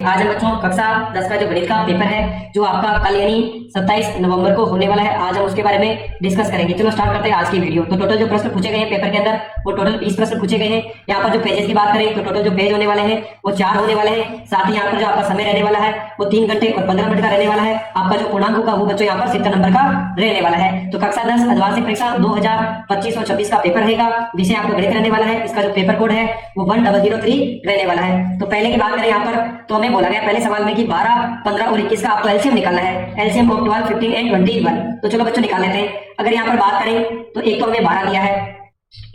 आज हम बच्चों कक्षा 10 का जो गणित का पेपर है जो आपका कल यानी 27 नवंबर को होने वाला है, आज हम उसके बारे में डिस्कस करेंगे। चलो स्टार्ट करते हैं आज की वीडियो। तो टोटल जो प्रश्न पूछे गए हैं पेपर के अंदर वो टोटल 20 प्रश्न पूछे गए हैं। यहाँ पर जो पेजेस की बात करें तो टोटल जो पेज होने वाले हैं वो 4 होने वाले हैं। साथ ही यहाँ पर जो आपका समय रहने वाला है वो 3 घंटे और 15 मिनट का रहने वाला है। आपका जो पूर्णांक होगा वो बच्चों यहाँ पर 70 नंबर का रहने वाला है। तो कक्षा 10 अर्धवार्षिक परीक्षा 2025 और 26 का पेपर रहेगा। विषय आपको गणित रहने वाला है। इसका जो पेपर कोड है वो 1003 रहने वाला है। तो पहले की बात करें यहाँ पर तो हमें बोला गया पहले सवाल में कि 12, 15 और 21 का आपको एलसीएम निकालना है। LCM of 12, 15 and 21। तो चलो बच्चों निकाल लेते हैं। अगर यहाँ पर बात करें तो एक तो हमें 12 दिया है,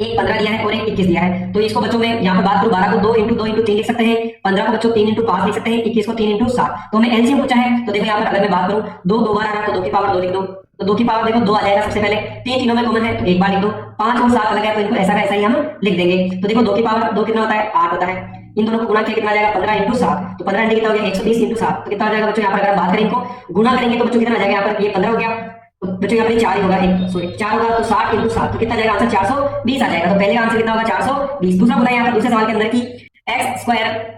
एक 15 दिया है और एक 21 दिया है। तो इसको बच्चों में यहाँ पर बात करूं 12 को 2 इंटू 2 इंटू 3 लिख सकते हैं, 15 को बच्चों 3 इंटू 5 लिख सकते हैं, 21 को 3 इंटू 7। तो हमें एलसीएम पूछा है। तो देखो यहाँ पर अगर मैं बात करूं 2 2 बार आ रहा है तो 2 की पावर 2 लिख दो। तो 2 की पावर देखो 2 आ जाएगा सबसे पहले। 3 तीनों में कॉमन है तो एक बार लिख दो। 5 और 7 अलग है तो इनको ऐसा का ऐसा ही हम लिख देंगे। तो देखो 2 की पावर 2 कितना होता है 8 होता है। इन दोनों को गुणा किया कितना आ जाएगा 15 इंटू 7। तो 15 इंटू कितना हो गया 120 इंटू 7। तो कितना आ जाएगा बच्चों यहाँ पर अगर बात करें इनको गुणा करेंगे तो बच्चों कितना आ जाएगा यहाँ पर ये 15 हो गया। तो बच्चों यहाँ पर 4 ही होगा, एक सॉरी 4 होगा तो 60 इंटू 7। तो कितना जाएगा आंसर 420 आ जाएगा। तो पहले का आंसर कितना होगा 420। दूसरा बोला यहाँ पर दूसरे सवाल के अंदर की एक्स स्क्वायर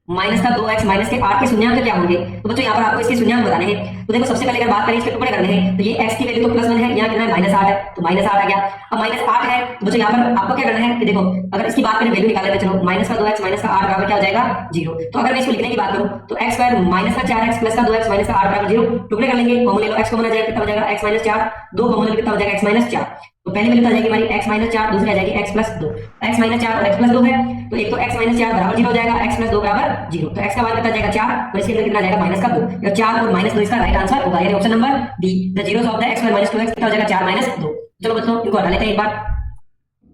माइनस का 2x माइनस के 8 के शून्यांक क्या होंगे। तो बच्चों यहाँ पर आपको इसके शून्यांक बताने हैं। तो देखो सबसे पहले अगर बात करें इसके टुकड़े करने हैं तो ये x की वैल्यू तो +1 है, यहाँ कितना है -8 है तो -8 आ गया। अब -8 है तो बच्चों यहाँ पर आपको क्या करना है कि देखो अगर इसकी बात करें वैल्यू निकाल लेते हैं। चलो माइनस का 2x माइनस का 8 बराबर क्या हो जाएगा 0। तो अगर मैं इसको लिखने की बात करूं तो x स्क्वायर माइनस का 4x प्लस का 2x माइनस का 8 बराबर 0। टुकड़े कर लेंगे, कॉमन ले लो, x कॉमन आ जाएगा कितना हो जाएगा x माइनस 4, 2 कॉमन ले लो कितना हो जाएगा x माइनस 4। तो पहली वैल्यू आ जाएगी हमारी x माइनस 4, दूसरी आ जाएगी x प्लस 2। x माइनस 4 और x प्लस 2 है तो एक तो x माइनस 4 बराबर 0 हो जाएगा, x प्लस 2 बराबर 0। तो x का मान कितना जाएगा 4 और इसके अंदर कितना जाएगा माइनस का 2। या 4 और माइनस 2 इसका राइट आंसर होगा, यानी option number D the zeros of the x square minus 2x कितना हो जाएगा 4 माइनस 2। चलो बच्चों इनको हटा लेते हैं एक बार।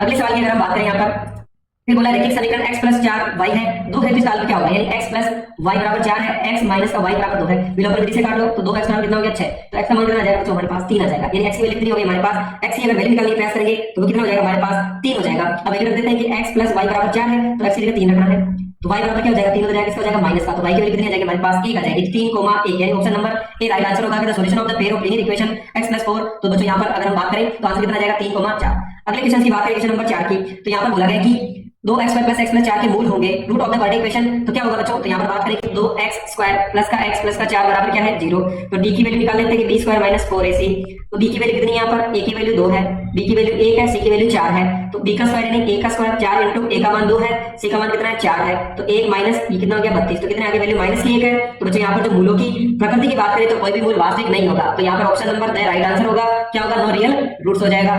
अगले सवाल की अगर हम बात करें यहाँ पर फिर बोला रैखिक समीकरण x प्लस 4y है, 2 है तो इस काल में क्या होगा यानी x प्लस y बराबर 4 है, x माइनस का y बराबर 2 है। विलोपन विधि से काट लो तो 2x का मान कितना हो गया 6। तो x का मान कितना आ जाएगा तो हमारे पास 3 आ जाएगा। यानी x की वैल्यू कितनी होगी हमारे पास, x की अगर वैल्यू निकालने का प्रयास करेंगे तो वो कितना हो जाएगा हमारे पास 3 हो जाएगा। अब ये रख देते हैं कि x प्लस y बराबर 4 है तो x की जगह 3 रखना है। तो y बराबर क्या हो जाएगा 3 हो जाएगा, इसका हो जाएगा माइनस का। तो y की वैल्यू कितनी आ जाएगी हमारे पास 1 आ जाएगी। 3, 1 यानी option number A right answer होगा। The solution of the pair of linear equation x plus 4। तो बच्चों यहाँ पर अगर हम बात करें तो आंसर कितना आ जाएगा 3, 4। अगले क्वेश्चन की बात करें क्वेश्चन नंबर 4 की तो यहाँ पर बोला गया कि 2x square plus x plus 4 के मूल होंगे root of the quadratic equation. तो क्या होगा बच्चों, तो यहाँ पर बात करें कि 2x स्क्वायर प्लस का x प्लस का 4 बराबर क्या है 0। तो d की वैल्यू निकाल लेते हैं कि b स्क्वायर माइनस 4ac। तो b की वैल्यू कितनी है यहाँ पर, a की वैल्यू 2 है, b की वैल्यू 1 है, c की वैल्यू 4 है। तो b का स्क्वायर यानी a का स्क्वायर 4 इंटू a का मान 2 है, c का मान कितना है 4 है। तो 1 माइनस ये कितना हो गया 32। तो कितने आगे वैल्यू माइनस की 1 है। तो बच्चों यहाँ पर जो मूलों की प्रकृति की बात करें तो कोई भी मूल वास्तविक नहीं होगा। तो यहाँ पर option number the right answer होगा, क्या होगा नो रियल रूट्स हो जाएगा।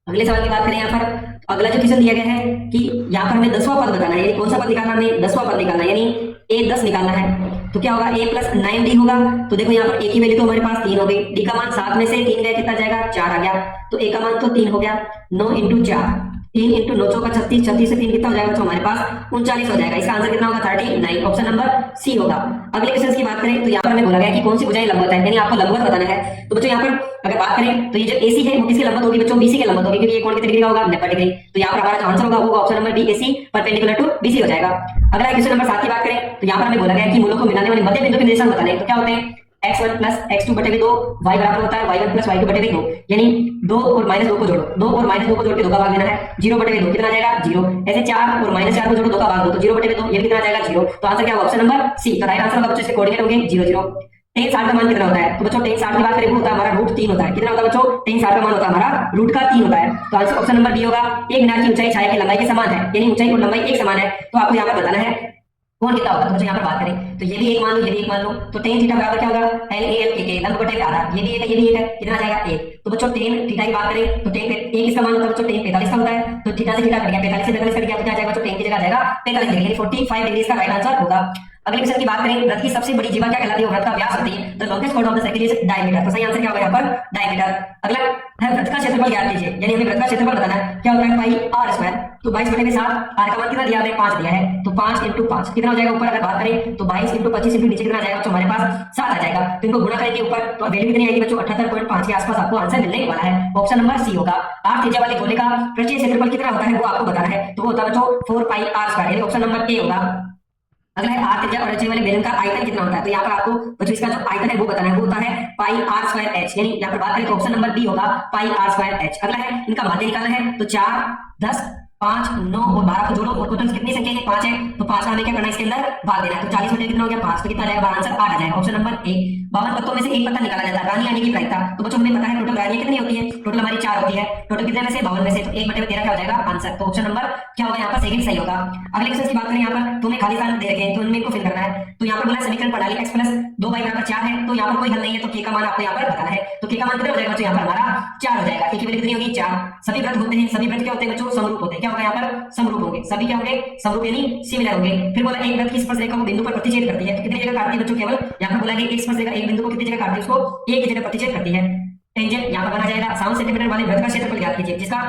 अगले सवाल की बात करें यहाँ पर अगला जो क्वेश्चन दिया गया है कि यहाँ पर हमें 10वां पद बताना है, यानी कौन सा पद निकालना है, 10वां पद निकालना है यानी a10 निकालना है। तो क्या होगा a प्लस 9d होगा। तो देखो यहाँ पर a की वैल्यू तो हमारे पास 3 हो गई, d का मान 7 में से 3 गया कितना जाएगा 4 आ गया। तो a का मान तो 3 हो गया, 9 इंटू 4, 3 इंटू 9 चौका 36, 36 से 3 कितना हो जाएगा तो हमारे पास 39 हो जाएगा। इसका आंसर कितना होगा 39, ऑप्शन नंबर सी होगा। अगले क्वेश्चन की बात करें तो यहाँ पर हमें बोला गया कि कौन सी भुजाएं लंबवत है, यानी आपको लंबवत बताना है। तो बच्चों यहाँ पर अगर बात करें तो ये जो AC है वो किसके लंबवत होगी बच्चों, BC के लंबवत होगी, क्योंकि ये कोण कितने डिग्री का होगा 90 डिग्री। तो यहाँ पर हमारा जो आंसर होगा वो option number D AC perpendicular to BC हो जाएगा। अगला क्वेश्चन नंबर 7 की बात करें तो यहाँ पर हमें बोला गया कि मूलों को मिलाने वाले मध्य बिंदु के निर्देशांक बताने। तो क्या होते हैं x1 प्लस x2 बटे 2, y बराबर होता है y1 प्लस y2 बटे 2, यानी 2 और -2 को जोड़ो, 2 और -2 को जोड़ के 2 का भाग देना है, 0 बटे 2 कितना आ जाएगा 0। ऐसे 4 और -4 को जोड़ो 2 का भाग दो तो 0 बटे 2 ये कितना आ जाएगा 0। तो आंसर क्या होगा ऑप्शन नंबर सी। तो राइट आंसर होगा बच्चों इसके कोऑर्डिनेट होंगे 0 0। tan 60 का मान कितना होता है, तो बच्चों tan 60 की बात करें वो होता है हमारा रूट 3 होता है। कितना होता है बच्चों tan 60 का मान होता है हमारा रूट का 3 होता है। तो आंसर ऑप्शन नंबर बी होगा। एक मीनार की ऊंचाई छाया की लंबाई के समान है, यानी ऊंचाई और लंबाई एक समान है। तो आपको यहाँ पर बताना है कौन कितना होगा। तो बच्चों यहाँ पर बात करें तो ये भी एक मान लो, ये भी एक मान लो। तो tan थीटा बराबर क्या होगा LAL लंब बटे आधा, ये भी एक है, ये भी एक है, कितना आ जाएगा 1। तो बच्चों tan थीटा की बात करें तो tan 1 इसका मान होता है बच्चों tan 45 का होता है। तो थीटा से थीटा कट गया, 45 से 45 कट गया, क्या आ जाएगा बच्चों tan की जगह आ जाएगा 45 डिग्री, यानी 45 डिग्री इसका राइट आंसर होगा। अगले क्वेश्चन की बात करें वृत्त की सबसे बड़ी जीवा क्या कहलाती है, वृत्त का व्यास होती है। The longest chord of the circle is diameter. तो सही आंसर क्या होगा यहाँ पर डायमीटर। अगला है वृत्त का क्षेत्रफल ज्ञात कीजिए, यानी हमें वृत्त का क्षेत्रफल बताना है। क्या होता है पाई r स्क्वायर। तो 22 बटे 7, r का मान कितना दिया हमने 5 दिया है, तो 5 इंटू 5 कितना हो जाएगा ऊपर अगर बात करें तो 22 इंटू 25 इंटू नीचे कितना आ जाएगा तो हमारे पास 7 आ जाएगा। तो इनको गुणा करेंगे ऊपर तो वैल्यू कितनी आएगी बच्चों 78.5 के आसपास आपको आंसर मिलने वाला है। ऑप्शन नंबर सी होगा। r त्रिज्या वाले गोले का पृष्ठीय क्षेत्रफल कितना होता है वो आपको बताना है। तो वो होता है बच्चों 4 पाई r स्क्वायर, यानी ऑप्शन नंबर ए होगा। अगला है r त्रिज्या और रचने वाले बेलन का आयतन कितना होता है। तो यहाँ पर आपको बच्चों इसका जो आयतन है वो बताना है, वो होता है पाई r स्क्वायर h, यानी यहाँ पर बात करें तो ऑप्शन नंबर बी होगा पाई r स्क्वायर h। अगला है इनका माध्य निकालना है। तो 4, 10 5, 9 और 12 को जोड़ो और टोटल कितनी संख्या है 5 है, तो 5 का हमें क्या करना है इसके अंदर भाग देना है। तो 40 बटे कितना हो गया 5, तो कितना आ जाएगा हमारा आंसर 8 आ जाएगा। ऑप्शन नंबर ए। 52 पत्तों में से एक पत्ता निकाला जाता है, रानी आने की प्रायिकता। तो बच्चों हमें पता है टोटल रानियां कितनी होती है, टोटल हमारी 4 होती है, टोटल कितने में से 52 में से, तो 1 बटे 13 क्या हो जाएगा आंसर। तो ऑप्शन नंबर क्या होगा यहाँ पर सेकंड सही होगा। अगले क्वेश्चन की बात करें यहाँ पर, तुम्हें खाली स्थान दे रखे हैं तो उनमें को फिल करना है। तो यहाँ पर बोला समीकरण प्रणाली x प्लस 2y बराबर 4 है, तो यहाँ पर कोई हल नहीं है, तो k का मान आपको यहाँ पर बताना है। तो k का मान कितना हो जाएगा बच्चों यहाँ पर हमारा 4 हो जाएगा। k की वैल्यू कितनी होगी 4। सभी वृत्त होते हैं, सभी वृत्त क्या होते हैं बच्चों समरूप होते हैं, क्या होगा यहाँ पर समरूप होंगे, सभी क्या होंगे समरूप यानी सिमिलर होंगे। फिर बोला एक वृत्त की स्पर्श रेखा को बिंदु पर प्रतिच्छेद करती है, तो कितनी जगह काटती है बच्चों, केवल यहाँ पर बोला कि एक स्पर्श रेखा एक बिंदु को कितनी जगह काटती है, उसको एक ही जगह प्रतिच्छेद करती है। टेंजेंट यहाँ पर बना जाएगा 7 सेंटीमीटर वाले वृत्त का क्षेत्रफल ज्ञात कीजिए, जिसका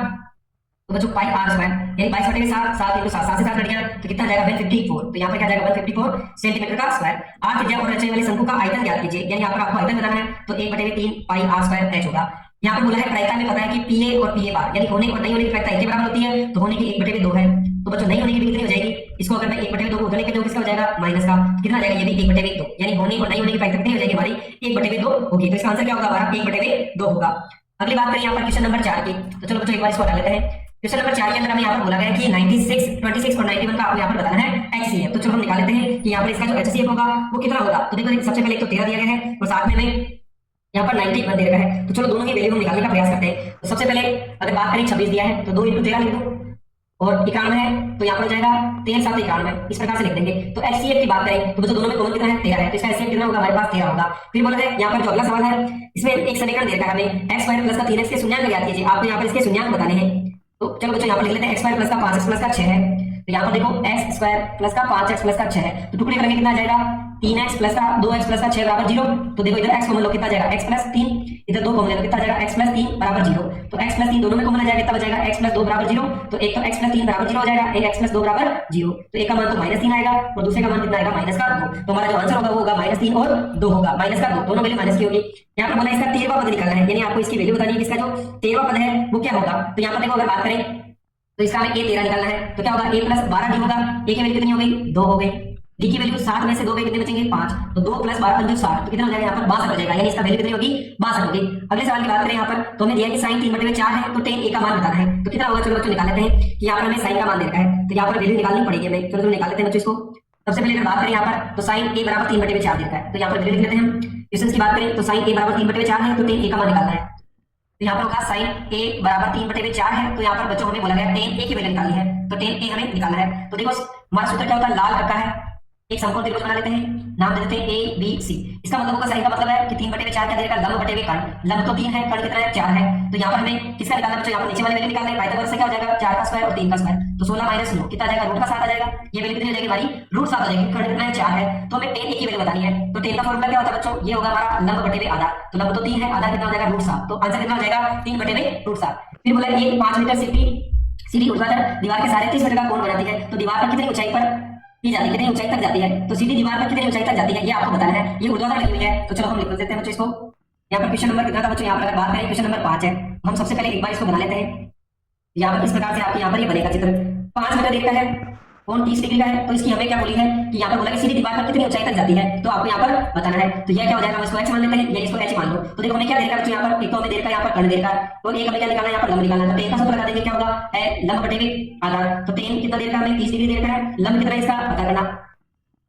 तो बच्चों पाई आर स्क्वायर यानी 22 बटे 7, 7 into 7, 7 से 7 कट गया तो कितना जाएगा 154। तो यहाँ पर क्या जाएगा 154 सेंटीमीटर का स्क्वायर। आर त्रिज्या और रचने वाले शंकु का आयतन ज्ञात कीजिए, यानी यहाँ पर आपको आयतन बताना है, तो 1/3 पाई आर स्क्वायर एच होगा। यहाँ पर बोला है प्रायिकता में पता है कि पीए और पीए बार यानी होने और नहीं होने की प्रायिकता एक के बराबर होती है, तो होने की 1/2 है। तो बच्चों नहीं होने की भी कितनी हो जाएगी, इसको अगर मैं 1/2 को उधर लेके जाऊँ किसका हो जाएगा माइनस का, कितना आ जाएगा ये भी 1/2 यानी होने और नहीं होने की प्रायिकता कितनी हो जाएगी हमारी 1/2 होगी। तो इसका आंसर क्या होगा हमारा 1/2 होगा। अगली बात करें यहाँ पर क्वेश्चन नंबर 4 की, तो चलो बच्चों एक बार इसको हटा लेते हैं। क्वेश्चन नंबर 4 के अंदर हमें यहाँ पर बोला गया कि 96, 26 और 91 का आपको यहाँ पर बताना है HCF। तो चलो हम निकाल लेते हैं कि यहाँ पर इसका जो HCF होगा वो कितना होगा। तो देखो सबसे पहले तो 13 दिया गया है और साथ में हमें यहाँ पर 91 दे रखा है, तो चलो दोनों की वैल्यू हम निकालने का प्रयास करते हैं। तो सबसे पहले अगर बात करें 26 दिया है तो 2 into 13 लिख दो, और 91 है तो यहाँ पर हो जाएगा 13 7 91, इस प्रकार से लिख देंगे। तो HCF की बात करें तो बच्चों दोनों में कॉमन कितना है 13 है, तो इसका HCF कितना होगा हमारे पास 13 होगा। फिर बोला है यहाँ पर जो अगला सवाल है इसमें एक समीकरण दे रखा है हमें x स्क्वायर प्लस का 3x के शून्याङ्क ज्ञात कीजिए। आपको यहाँ पर इसके शून्याङ्क बताने हैं, तो चलो बच्चों यहाँ पर लिख लेते हैं x स्क्वायर प्लस का 5x प्लस का 6 है। तो यहाँ पर देखो x स्क्वायर प्लस का 5x प्लस का 6 है, तो टुकड़े करेंगे कितना आ जाएगा 3x प्लस का 2x प्लस का 6 बराबर 0। तो देखो इधर x कॉमन लो कितना आ जाएगा x प्लस 3, इधर 2 कॉमन ले लो कितना आ जाएगा x प्लस 3 बराबर 0। तो x प्लस 3 दोनों में कॉमन आ जाएगा कितना बचेगा x प्लस 2 बराबर 0। तो एक तो x प्लस 3 बराबर 0 हो जाएगा, एक x प्लस 2 बराबर 0। तो एक का मान तो -3 आएगा और दूसरे का मान कितना आएगा -2। तो हमारा जो आंसर होगा वो होगा -3 और 2 होगा, -2 दोनों वैल्यू माइनस की होगी। यहाँ पर बोला इसका 13वां पद निकालना है, यानी आपको इसकी वैल्यू बतानी है कि इसका जो 13वां पद है वो क्या होगा। तो यहाँ पर देखो अगर बात करें तो इसका हमें a 13 निकालना है, तो क्या होगा a प्लस 12 डी होगा। a की वैल्यू कितनी हो गई 2 हो गई, d की वैल्यू 7 में से 2 गई कितने बचेंगे 5, तो 2 प्लस 12 पंजे 60, तो कितना हो जाएगा यहाँ पर 62 हो जाएगा, यानी इसका वैल्यू कितनी होगी 62 होगी। अगले सवाल की बात करें यहाँ पर तो हमें दिया कि sin 3/4 है, तो tan a का मान बताना है, तो कितना होगा चलो बच्चों निकाल लेते हैं कि यहाँ पर हमें sin का मान दे रखा है, तो यहाँ पर वैल्यू निकालनी पड़ेगी हमें। चलो निकाल लेते हैं बच्चों इसको। सबसे पहले अगर बात करें यहाँ पर तो sin a बराबर 3/4 दे रखा है, तो यहाँ पर वैल्यू लिख लेते हैं हम। क्वेश्चन की बात करें तो sin a बराबर 3/4 है, तो tan a का मान निकालना है। तो यहाँ पर होगा sin a बराबर 3/4 है, तो यहाँ पर बच्चों हमें बोला गया tan a की वैल्यू निकालनी है, तो tan a हमें निकालना है। तो देखो हमारा सूत्र क्या होता है, लाल रखा है एक समकोण त्रिभुज बना लेते हैं, नाम दे देते हैं a b c। इसका मतलब होगा sin का मतलब है कि 3/4 क्या देगा लंब बटे कर्ण, लंब तो 3 है कर्ण कितना है 4 है। तो यहाँ पर हमें किसका निकालना है बच्चों, यहाँ पर नीचे वाली वैल्यू निकालना है, पाइथागोरस से क्या हो जाएगा 4 का स्क्वायर और 3 का स्क्वायर, तो 16 - 9 कितना आ जाएगा √7 आ जाएगा। ये वैल्यू कितनी हो जाएगी हमारी √7 हो जाएगी, कर्ण कितना है 4 है, तो हमें tan a की वैल्यू बतानी है। तो tan का फॉर्मूला क्या होता है बच्चों, ये होगा हमारा लंब बटे आधा, तो लंब तो 3 है, आधा कितना हो जाएगा √7, तो आंसर कितना हो जाएगा 3/√7। फिर बोला ये 5 मीटर सीधी ऊर्ध्वाधर दीवार के 3.5 मीटर का कोण बनाती है, तो दीवार पर कितनी ऊंचाई पर की जाती है, कितनी ऊंचाई तक जाती है, तो सीधी दीवार पर कितनी ऊंचाई तक जाती है ये आपको बताना है। ये ऊर्ध्वाधर लगी हुई है, तो चलो हम लिख देते हैं बच्चों इसको। यहाँ पर क्वेश्चन नंबर कितना था बच्चों, यहाँ पर अगर बात करें क्वेश्चन नंबर 5 है, हम सबसे पहले एक बार इसको बना लेते हैं। यहाँ पर इस प्रकार से आपके यहाँ पर ये बनेगा चित्र। 5 मीटर देखता है, कोण 30 डिग्री का है, तो इसकी हमें क्या बोली है कि यहाँ पर बोला कि सीधी दीवार पर कितनी ऊंचाई तक जाती है, तो आपको यहाँ पर बताना है। तो यह क्या हो जाएगा, हम इसको h मान लेते हैं, ये इसको h मान लो। तो देखो हमें क्या दे रखा है बच्चों, यहाँ पर एक तो हमें दे रखा है यहाँ पर कर्ण दे रखा है, और एक हमें क्या निकालना है यहाँ पर लंब निकालना है। तो tan का सूत्र लगा देंगे, क्या होगा है लंब बटे आधार। तो tan कितना दे रखा है हमें 30 डिग्री दे रखा है, लंब कितना है इसका पता करना।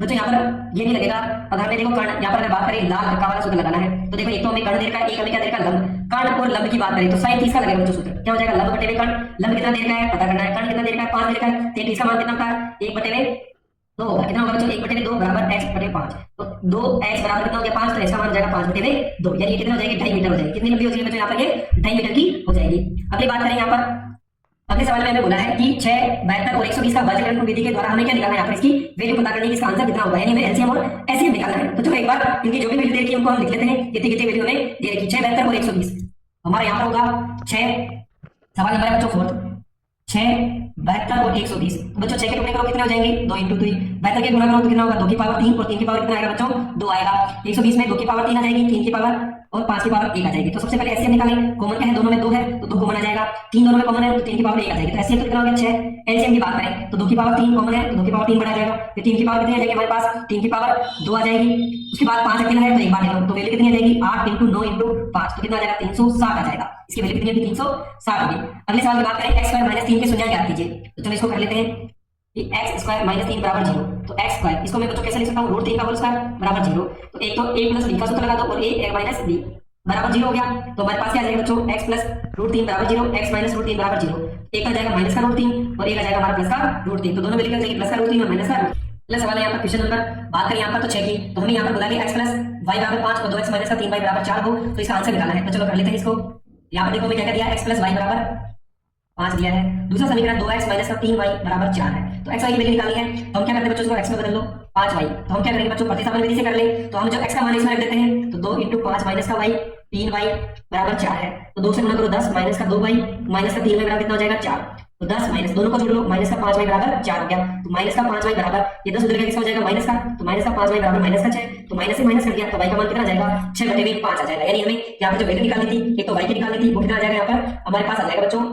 बच्चों यहाँ पर ये नहीं लगेगा, अगर हमें देखो कर्ण यहाँ पर अगर बात करें लाल रखा वाला सूत्र लगाना है, तो देखो एक तो हमें कर्ण दे रखा है, एक हमें क्या दे रखा है लंब। कर्ण और लंब की बात करें तो sin 30 का लगेगा बच्चों सूत्र, क्या हो जाएगा लंब बटे कर्ण, लंब कितना दे रखा है पता करना है, कर्ण कितना दे रखा है 5 दे रखा है, 33 का मान कितना होता है 1/2 होगा, कितना होगा बच्चों 1/2 बराबर h/5, तो 2h बराबर कितना हो गया 5, तो इसका मान हो जाएगा 5/2, यानी कितना हो जाएगी 2.5 मीटर हो जाएगी। कितनी लंबी हो जाएगी बच्चों यहाँ पर ये 2.5 मीटर की हो जाएगी। अगली बात करें यहाँ पर अगले सवाल में हमें बोला है कि 6, 72 और 120 का भाज्यकरण विधि के द्वारा हमें क्या निकालना है, यहाँ पर इसकी वैल्यू पता करनी है, इसका आंसर कितना होगा, यानी हमें एलसीएम और एचसीएफ निकालना है। तो चलो एक बार इनकी जो भी वैल्यू दे रखी है उनको हम लिख लेते हैं, कितनी कितनी वैल्यू हमें दे रखी 6, 72 और 120। हमारा यहाँ पर होगा 6, सवाल नंबर है बच्चों 4, 6, 72 और 120। तो बच्चों 6 के टुकड़े करो कितने हो जाएंगे 2 × 2, 72 के गुणा करो तो कितना होगा 2 की पावर 3 और 3 की पावर कितना आएगा बच्चों 2 आएगा। 120 में 2 की पावर 3 आ जाएगी, 3 की पावर और 5 की पावर 1 आ जाएगी। तो सबसे पहले एचसीएफ निकालें, कॉमन क्या है, दोनों में 2 है तो 2 कॉमन आ जाएगा, 3 दोनों में कॉमन है तो 3 की पावर 1 आ जाएगी। तो एचसीएफ तो कितना हो गया 6। एलसीएम की बात करें तो 2 की पावर 3 कॉमन है तो 2 की पावर 3 बढ़ा जाएगा, फिर 3 की पावर कितनी आ जाएगी हमारे पास, 3 की पावर 2 आ जाएगी। उसके बाद 5 अकेला है तो एक बार ले लो, तो वैल्यू कितनी आ जाएगी 8 × 9 × 5 तो कितना आ जाएगा 360 आ जाएगा। इसकी वैल्यू कितनी है 360 होगी। अगले सवाल की बात करें x² - 3 के शून्य ज्ञात कीजिए। तो चलो इसको कर लेते हैं कि x² - 3 बराबर 0। तो x² इसको मैं बच्चों कैसे लिख सकता हूँ, √3 का होल स्क्वायर बराबर 0। तो एक तो a + b का सूत्र लगा दो और a b बराबर 0 हो गया। तो हमारे पास क्या आ जाएगा बच्चों, x + √3 बराबर 0, x - √3 बराबर 0। एक आ जाएगा माइनस का √3 और एक आ जाएगा हमारा प्लस का √3। तो दोनों वैल्यू क्या जाएगी, प्लस का √3 और माइनस का √3। अगला सवाल है यहाँ पर क्वेश्चन नंबर बात करें यहाँ पर तो 6 की। तो हमें यहाँ पर बोला कि x + y बराबर 5 और 2x - 3y बराबर 4 हो, तो इसका आंसर निकालना है। तो चलो कर लेते हैं इसको। यहाँ पर देखो मैं क्या दिया, x + y बराबर 5 दिया है। दूसरा समीकरण 2x - 3y बराबर 4 है। तो x y की वैल्यू निकालनी है तो हम क्या करते हैं बच्चों, इसको x में बदल लो 5y। तो हम क्या करेंगे बच्चों, प्रतिस्थापन विधि से कर ले। तो हम जो x का मान इसमें रख देते हैं तो 2 × 5 - का y 3y बराबर 4 है। तो 2 से गुणा करो 10 - का 2y - का 3y बराबर कितना हो जाएगा 4। तो 10 माइनस दोनों को जोड़ लो, -का 5y बराबर 4 हो गया। तो -का 5y बराबर ये 10 उधर किसका हो जाएगा माइनस का, तो -का 5y बराबर -का 6। तो माइनस से माइनस कर दिया तो y का मान कितना आ जाएगा 6/5 आ जाएगा। यानी हमें यहाँ पे जो वैल्यू निकालनी थी, एक तो y की निकालनी थी, वो कितना आ जाएगा यहाँ पर हमारे पास आ जाएगा बच्चों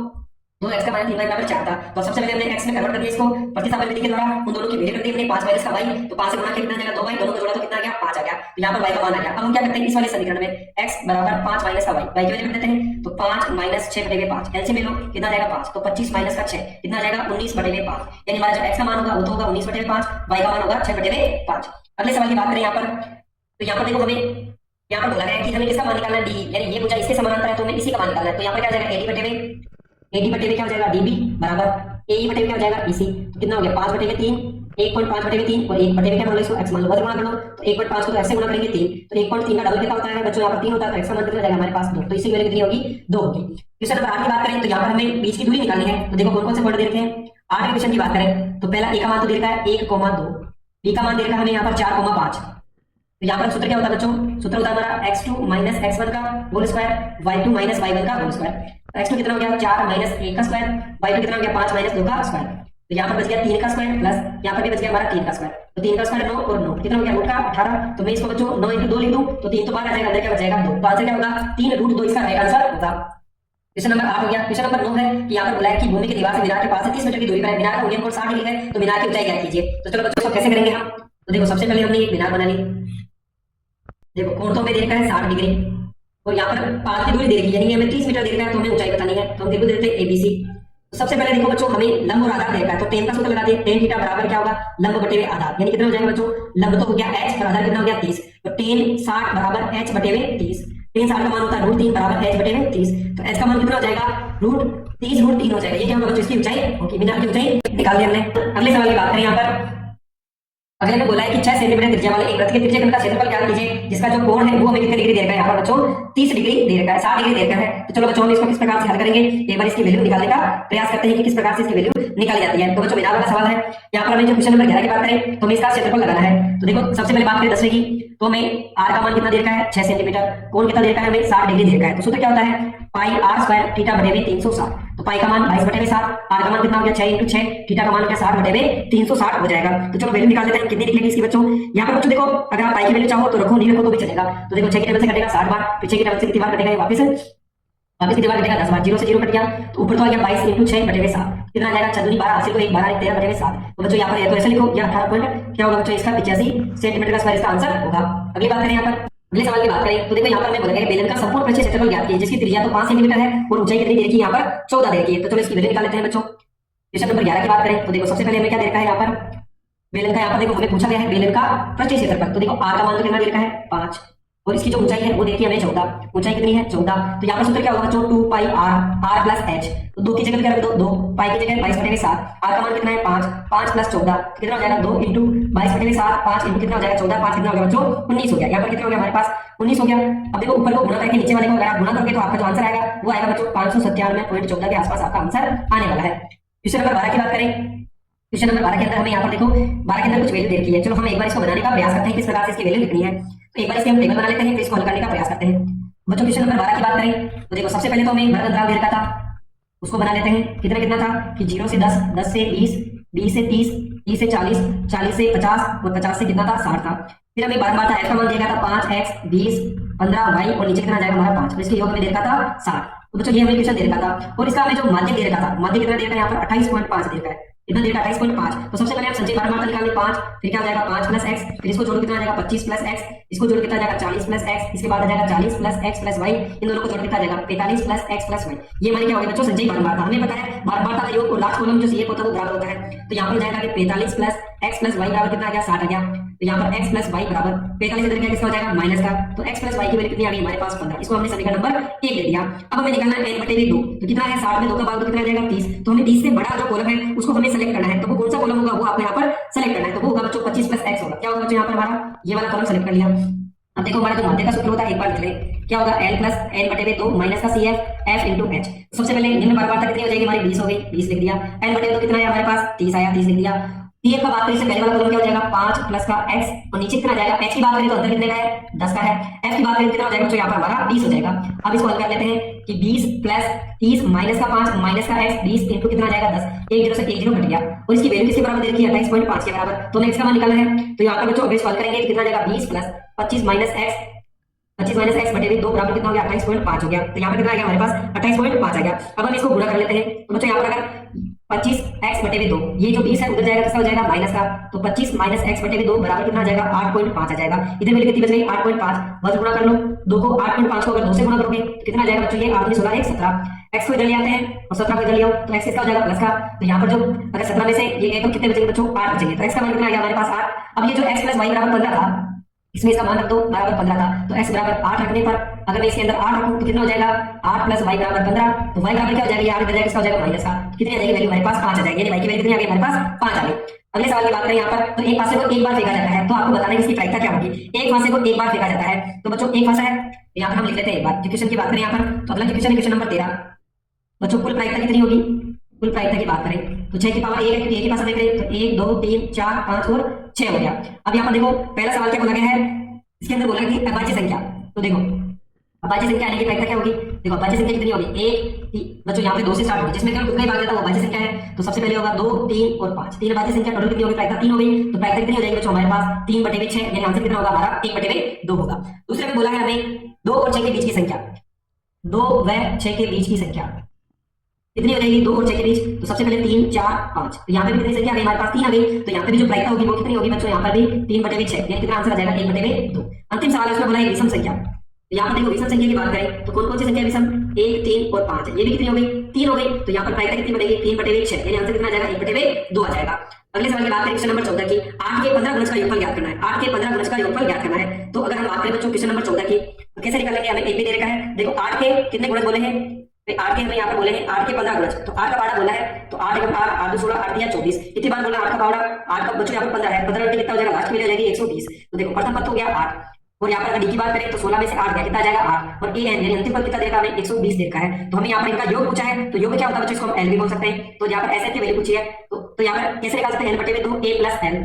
2x का - 3y बराबर 4 था। तो सबसे पहले हमने x में कन्वर्ट कर दिया इसको प्रतिस्थापन विधि के द्वारा, उन दोनों की वैल्यू कर दी हमने 5 - का y। तो 5 से गुणा किया कितना आ जाएगा 2y, दोनों को जोड़ा तो कितना आ गया 5 आ गया। तो यहाँ पर y का मान आ गया। अब हम क्या करते हैं इस वाले समीकरण में x बराबर 5 - का y y की वैल्यू कर देते हैं। तो 5 - 6/5 एलसीएम ले लो कितना आ जाएगा 5। तो 25 - का 6 कितना आ जाएगा 19/5। यानी हमारा जो x का मान होगा वो तो होगा 19/5, y का मान होगा 6/5। अगले सवाल की बात करें यहाँ पर, तो यहाँ पर देखो हमें यहाँ पर बोला गया है कि हमें किसका मान निकालना है d, यानी ये भुजा इसके समानांतर है तो हमें इसी का मान निकालना है। तो यहाँ पर क्या आ जाएगा AD/V क्या हो जाएगा DB बराबर AE/V क्या हो जाएगा EC। तो कितना हो गया 5/3 1.5/3 और 1/3 क्या मान लो इसको x मान लो, गुणा कर लो। तो 1/5 को तो x से गुणा करेंगे 3, तो 1.3 का डबल कितना होता है बच्चों, यहाँ पर 3 होता है तो x का मान कितना हो जाएगा हमारे पास 2। तो इसकी वैल्यू कितनी होगी 2 होगी। क्वेश्चन नंबर 8 की बात करें तो यहाँ पर हमें बीच की दूरी निकालनी है। तो देखो कौन कौन से पॉइंट दे रखे हैं। 8 के क्वेश्चन की बात करें तो पहला a का मान तो दे रखा है 1,2, b का मान दे रखा है हमें यहाँ पर 4,5। तो यहाँ पर सूत्र क्या होता है बच्चों, सूत्र होता है हमारा x2 - x1 का होल स्क्वायर y2 - y1 का होल स्क्वायर। तो x2 कितना हो गया 4 - 1 का स्क्वायर, y2 कितना हो गया 5 - 2 का स्क्वायर। तो यहाँ पर बच गया 3 का स्क्वायर प्लस यहाँ पर भी बच गया हमारा 3 का स्क्वायर। तो 3 का स्क्वायर 9 और 9 कितना हो गया √18। तो मैं इसको बच्चों 9 × 2 लिख दूं तो 3 तो बाहर आ जाएगा, अंदर क्या बचेगा 2। तो आंसर क्या होगा 3√2 इसका राइट आंसर होगा। क्वेश्चन नंबर 8 हो गया। क्वेश्चन नंबर 9 है कि यहाँ पर बोला है कि भूमि की दीवार से मीनार के पास से 30 मीटर की दूरी पर है, मीनार का उन्नयन कोण 60 डिग्री है, तो मीनार की ऊंचाई ज्ञात कीजिए। तो चलो बच्चों इसको कैसे करेंगे हम। तो देखो सबसे पहले हमने एक मीनार बना ली, देखो कोण तो हमें दे रखा है 60 डिग्री और यहाँ पर पास की दूरी दे रखी है, यानी हमें 30 मीटर दे रखा है तो हमें ऊंचाई बतानी है। तो हम देखो देते हैं ABC। तो सबसे पहले देखो बच्चों हमें लंब और आधार दे रखा है, तो tan का सूत्र लगा दिए, tan थीटा बराबर क्या होगा लंब/आधार, यानी कितना हो जाएगा बच्चों, लंब तो हो गया h और आधार कितना हो गया 30। तो tan 60 बराबर h/30, tan 60 का मान होता है √3 बराबर h/30। तो h का मान कितना हो जाएगा √30 हो जाएगा। ये क्या होगा बच्चों इसकी ऊंचाई होगी, मीनार की ऊंचाई निकाल दी हमने। अगले सवाल की बात करें यहाँ पर, अगले में बोला है कि 6 सेंटीमीटर त्रिज्या वाले एक वृत्त के त्रिज्याखंड का क्षेत्रफल ज्ञात कीजिए जिसका जो कोण है वो हमें कितने डिग्री दे रखा है। यहाँ पर बच्चों 30 डिग्री दे रखा है, 60 डिग्री दे रखा है। तो चलो बच्चों हम इसको किस प्रकार से हल करेंगे, एक बार इसकी वैल्यू निकालने का प्रयास करते हैं कि किस प्रकार से इसकी वैल्यू निकाली जाती है। तो बच्चों मीनार वाला सवाल है। यहाँ पर हमें जो क्वेश्चन नंबर 11 की बात करें तो हमें इसका क्षेत्रफल लगाना है। तो देखो सबसे पहले बात करें 10वें की, तो हमें r का मान कितना दे रखा है 6 सेंटीमीटर, कोण कितना दे रखा है हमें 60 डिग्री दे रखा है। तो सूत्र क्या होता है πr² θ/360। तो पाई का मान 22/7, r का मान कितना हो गया 6 × 6, थीटा का मान हो गया 60/360 हो जाएगा। तो चलो वैल्यू निकाल लेते हैं कितनी निकलेगी इसकी बच्चों। यहाँ पर बच्चों देखो अगर आप पाई की वैल्यू चाहो तो रखो, नहीं रखो तो भी चलेगा। तो देखो 6 की टेबल से कटेगा 60 बार, पीछे की टेबल से कितनी बार कटेगा वापस कितनी बार कटेगा 10 बार, 0 से 0 कट गया तो ऊपर तो आ गया 22 × 6/7 कितना आ जाएगा 6 बारह हासिल को 1 12 13/7। तो बच्चों यहाँ पर तो ऐसे लिखो या 18 पॉइंट क्या होगा बच्चों इसका 85 सेंटीमीटर का स्क्वायर इसका आंसर होगा। अगली बात करें यहाँ पर, अगले सवाल की बात करें तो देखो यहाँ पर हमें बोला गया बेलन का संपूर्ण पृष्ठीय क्षेत्रफल ज्ञात कीजिए जिसकी त्रिज्या तो 5 सेंटीमीटर है और ऊंचाई कितनी दे रखी है यहाँ पर 14 दे रखी है। तो चलो इसकी वैल्यू निकाल लेते हैं बच्चों। क्वेश्चन नंबर 11 की बात करें तो देखो सबसे पहले हमें क्या दे रखा है यहाँ पर बेलन का, यहाँ पर देखो हमें पूछा गया है बेलन का पृष्ठीय क्षेत्रफल। तो देखो r का मान तो कितना दे रखा है 5 और इसकी जो ऊंचाई है वो देखिए हमें 14, ऊंचाई कितनी है 14। तो यहाँ पर सूत्र क्या होगा बच्चों 2πr r प्लस h। तो 2 की जगह क्या रख दो 2, पाई की जगह 22/7, r का मान कितना है 5, 5 प्लस 14 कितना हो जाएगा 2 × 22/7, 5 × कितना हो जाएगा 14, 5 कितना हो गया बच्चों 19 हो गया। यहाँ पर कितना हो गया हमारे पास 19 हो गया। अब देखो ऊपर को गुणा करके नीचे वाले को अगर आप गुणा करोगे तो आपका जो आंसर आएगा वो आएगा बच्चों 597.14 के आसपास आपका आंसर आने वाला है। क्वेश्चन नंबर 12 की बात करें, क्वेश्चन नंबर 12 के अंदर हमें यहाँ पर देखो 12 के अंदर कुछ वैल्यू दे रखी है। चलो हम एक बार इसको बनाने का प्रयास करते हैं किस प्रकार से इसकी वैल्यू लिखनी है। तो एक बार इसके हम टेबल बना लेते हैं फिर इसको हल करने का प्रयास करते हैं। बच्चों क्वेश्चन नंबर 12 की बात करें तो देखो सबसे पहले तो हमें वर्ग अंतराल दे रखा था उसको बना लेते हैं। कितना कितना था कि 0 से 10, 10 से 20, 20 से 30, 30 से 40, 40 से 50 और 50 से कितना था 60 था। फिर हमें बार बार था f का मान दिया गया था 5x 20 15y और नीचे कितना आ जाएगा हमारा 5। तो इसके योग में दे रखा था 60। तो बच्चों ये हमें क्वेश्चन दे रखा था और इसका हमें जो माध्य दे रखा था, माध्य कितना दे रखा है यहाँ पर 28.5 दे रखा है, कितना दे रखा है 28.5। तो सबसे पहले हम संचयी बारंबारता निकालेंगे 5, फिर क्या हो जाएगा 5 प्लस x, फिर इसको जोड़ कितना आ जाएगा 25 प्लस x, इसको जोड़ कितना आ जाएगा 40 प्लस x, इसके बाद आ जाएगा 40 प्लस x प्लस y, इन दोनों को जोड़ कितना आ जाएगा 45 प्लस x प्लस y। ये हमारी क्या हो गया बच्चों संचयी बारंबारता। हमें पता है बारंबारता का योग और लास्ट कॉलम जो सी होता है वो बराबर होता है। तो यहाँ पर हो जाएगा कि 45 प्लस x प्लस y बराबर कितना आ गया 60 आ गया। तो यहाँ पर x प्लस y बराबर 45 इधर क्या किसका हो जाएगा माइनस का, तो x प्लस y की वैल्यू कितनी आ गई हमारे पास 15। इसको हमने समीकरण नंबर 1 ले लिया। अब हमें निकालना है n बटे 2। तो कितना है 60 में 2 का भाग तो कितना आ जाएगा 30। तो हमें 30 से बड़ा जो कॉलम है उसको हमें सेलेक्ट करना है। तो वो कौन सा कॉलम होगा वो आपको यहाँ पर सेलेक्ट करना है। तो वो होगा बच्चों 25 प्लस x होगा। क्या होगा बच्चों यहाँ पर हमारा ये वाला कॉलम सेलेक्ट कर लिया। अब देखो हमारा जो माध्य का सूत्र होता है एक बार लिख लें, क्या होगा l प्लस n बटे 2 माइनस का CF f इंटू h। सबसे पहले निम्न बारंबारता कितनी हो जाएगी हमारी 20 हो गई, 20 लिख दिया। n बटे 2 कितना है हमारे पास 30 आया, 30 लिख दिया। TF का बात करें इससे पहले वाला कॉलम क्या हो जाएगा 5 प्लस का x और नीचे कितना जाएगा h की बात करें तो अंदर कितने का है 10 का है, f की बात करें कितना हो जाएगा तो यहाँ पर हमारा 20 हो जाएगा। अब इसको हल कर लेते हैं कि 20 प्लस 30 माइनस का 5 माइनस का x 20 इंटू कितना जाएगा 10, 1 0 से 1 0 घट गया और इसकी वैल्यू किसके बराबर दे रखी है 28.5 के बराबर। तो हमें x का मान निकालना है। तो यहाँ पर बच्चों अगर सॉल्व करेंगे कितना जाएगा 20 प्लस 25 माइनस x बटे 2 बराबर कितना हो गया 28.5 हो गया। तो यहाँ पर कितना आ गया हमारे पास 28.5 आ गया। अब हम इसको गुणा कर लेते हैं। तो बच्चों यहाँ पर अगर 25x बटे 2 ये जो 20 है उधर जाएगा किसका हो जाएगा माइनस का, तो 25 माइनस x बटे 2 बराबर कितना आ जाएगा 8.5 आ जाएगा। इधर वैल्यू कितनी बच गई 8.5, बस गुणा कर लो 2 को 8.5 को अगर 2 से गुणा करोगे तो कितना आ जाएगा बच्चों ये 8 में 16 1 17। x को इधर ले आते हैं और 17 को इधर ले आओ तो x किसका हो जाएगा प्लस का। तो यहाँ पर जो अगर 17 में से ये गए तो कितने बचेंगे बच्चों 8 बचेंगे। तो x का मान कितना आ गया हमारे पास 8। अब ये जो x प्लस y बराबर 15 था इसमें इसका मान रख दो बराबर 15 था, तो x बराबर 8 रखने पर अगर मैं इसके अंदर 8 रखूं तो कितना हो जाएगा 8 प्लस y बराबर 15। तो y बराबर क्या हो जाएगा ये 8 इधर जाएगा इसका हो जाएगा माइनस का, कितनी आ जाएगी वैल्यू हमारे पास 5 आ जाएगी। यानी y की वैल्यू कितनी आ गई हमारे पास 5 आ गई। अगले सवाल की बात करें यहाँ पर तो एक फांसे को एक बार फेंका जाता है, तो आपको बताना है इसकी प्रायिकता क्या होगी। एक फांसे को एक बार फेंका जाता है तो बच्चों एक फांसा है यहाँ पर हम लिख लेते हैं एक बार। क्वेश्चन की बात करें यहाँ पर तो अगला क्वेश्चन क्वेश्चन नंबर 13 बच्चों कुल प्रायिकता कितनी होगी। कुल प्रायिकता की बात करें तो 6 की पावर 1 है क्योंकि एक ही पासा देख रहे हैं तो 1 2 3 4 5 और 6 हो गया। अब यहाँ पर देखो पहला सवाल क्या बोला गया है, इसके अंदर बोला कि अभाज्य संख्या। तो देखो अभाज्य संख्या आने की प्रायिकता क्या होगी। देखो अभाज्य संख्या कितनी होगी 1 बच्चों यहाँ पे 2 से स्टार्ट होगी जिसमें केवल खुद का ही भाग जाता है वो अभाज्य संख्या है। तो सबसे पहले होगा 2 3 और 5, 3 अभाज्य संख्या टोटल कितनी होगी प्रायिकता 3 हो गई। तो प्रायिकता कितनी हो जाएगी बच्चों हमारे पास 3 बटे 6 यानी आंसर कितना होगा हमारा 1 बटे 2 होगा। दूसरे में बोला है हमें 2 और 6 के बीच की संख्या, 2 व 6 के बीच की संख्या कितनी हो जाएगी 2 और 6 के बीच। तो सबसे पहले 3 4 5 तो यहाँ पे भी कितनी संख्या आ गई हमारे पास 3 आ गई। तो यहाँ पे भी जो प्रायिकता होगी वो कितनी होगी बच्चों यहाँ पर भी 3 बटे 6 यानी कितना आंसर आ जाएगा 1 बटे 2। अंतिम सवाल है उसमें बोला है विषम संख्या। तो यहाँ पर देखो विषम संख्या की बात करें तो कौन कौन सी संख्या विषम 1 3 और 5 ये भी कितनी हो गई 3 हो गई। तो यहाँ पर प्रायिकता कितनी बनेगी 3 बटे 6 यानी आंसर कितना आ जाएगा 1 बटे 2 आ जाएगा। अगले सवाल की बात करें क्वेश्चन नंबर 14 की 8 के 15 गुणज का योगफल ज्ञात करना है। 8 के 15 गुणज का योगफल ज्ञात करना है। तो अगर हम बात करें बच्चों क्वेश्चन नंबर 14 की तो कैसे निकालेंगे, हमें एक भी दे रखा है। देखो 8 के कितने गुणज बोले हैं 8 के हमें यहाँ पर बोले हैं 8 के 15 गुणज। तो 8 का पारा बोला है तो 8 1 8 8 2 16 8 3 24 कितनी बार बोला 8 का पारा 8 का बच्चों यहाँ पर 15 है 15 में कितना हो जाएगा लास्ट में जाएगी 120। तो देखो प्रथम पद हो गया 8 और यहाँ पर अगर डी की बात करें तो 16 में से 8 गया कितना जाएगा 8 और ए एन यानी अंतिम पद कितना देगा हमें 120 देखा है। तो हमें यहाँ पर इनका योग पूछा है तो योग क्या होता है बच्चों इसको हम एल भी बोल सकते हैं। तो यहाँ पर एस एन की वैल्यू पूछी है तो यहाँ पर कैसे निकाल सकते हैं एल बटे 2 ए प्लस एल।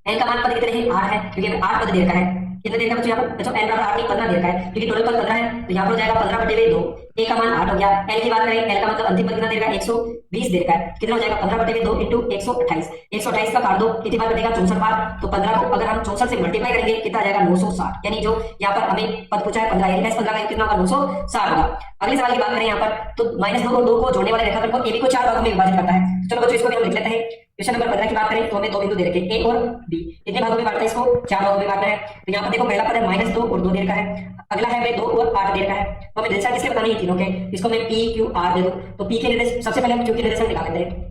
एल का मान पद कितने हैं 8 है क्योंकि हमें 8 पद दे रखा है। कितने देर का बच्चों यहाँ पर बच्चों एल बराबर 8 नहीं 15 देर का है क्योंकि टोटल पद 15 है। तो यहाँ पर हो जाएगा 15 बटे 2 ए का मान 8 हो गया। एल की बात करें एल का मतलब अंतिम पद कितना देगा 120 देर का है। कितना हो जाएगा 15 बटे 2 इंटू 128 128 का काट दो कितनी बार बनेगा 64 बार। तो 15 को अगर हम 64 से मल्टीप्लाई करेंगे कितना आ जाएगा 960 यानी जो यहाँ पर हमें पद पूछा है 15 यानी 15 का कितना होगा 960 होगा। अगले सवाल की बात करें यहाँ पर तो -2 और 2 को जोड़ने वाले रेखाखंड को ए बी को 4 भागों में विभाजित करता है। चलो बच्चों इसको भी हम लिख लेते हैं। क्वेश्चन नंबर 15 की बात करें तो हमें 2 बिंदु दे रखे ए और बी कितने भागों में बांटना है इसको 4 भागों में बांटना है। तो यहाँ पर देखो पहला पद है -2 और 2 देर का है, अगला है हमें 2 और 8 देर का है। तो हमें दिशा किसके बतानी है तीनों के, इसको मैं पी क्यू आर दे दूं। तो पी के निर्देश सबसे पहले हम क्यू के निर्देशांक निकाल लेते हैं।